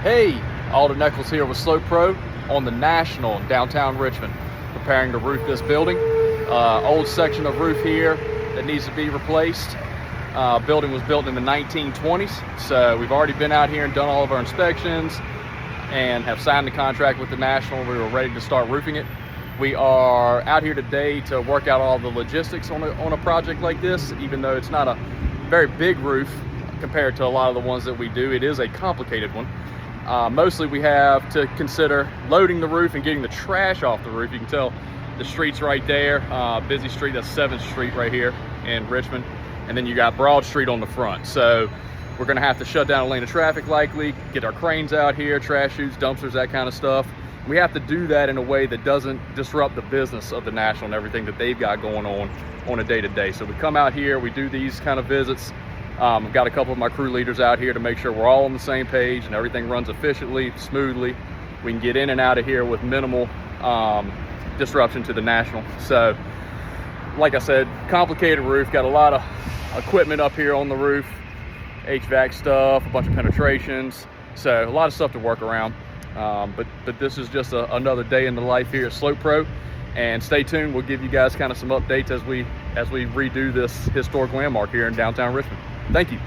Hey, Alden Nichols here with SlopePro on the National in downtown Richmond, preparing to roof this building. Old section of roof here that needs to be replaced. Building was built in the 1920s, so we've already been out here and done all of our inspections and have signed the contract with the National. We were ready to start roofing it. We are out here today to work out all the logistics on a project like this. Even though it's not a very big roof compared to a lot of the ones that we do, it is a complicated one. Mostly we have to consider loading the roof and getting the trash off the roof. You can tell the street's right there, busy street, that's 7th Street right here in Richmond. And then you got Broad Street on the front. So we're gonna have to shut down a lane of traffic likely, get our cranes out here, trash chutes, dumpsters, that kind of stuff. We have to do that in a way that doesn't disrupt the business of the National and everything that they've got going on a day-to-day. So we come out here, we do these kind of visits. I've got a couple of my crew leaders out here to make sure we're all on the same page and everything runs efficiently, smoothly. We can get in and out of here with minimal disruption to the National. So, like I said, complicated roof, got a lot of equipment up here on the roof, HVAC stuff, a bunch of penetrations. So a lot of stuff to work around. But this is just another day in the life here at SlopePro. And stay tuned, we'll give you guys kind of some updates as we redo this historic landmark here in downtown Richmond. Thank you.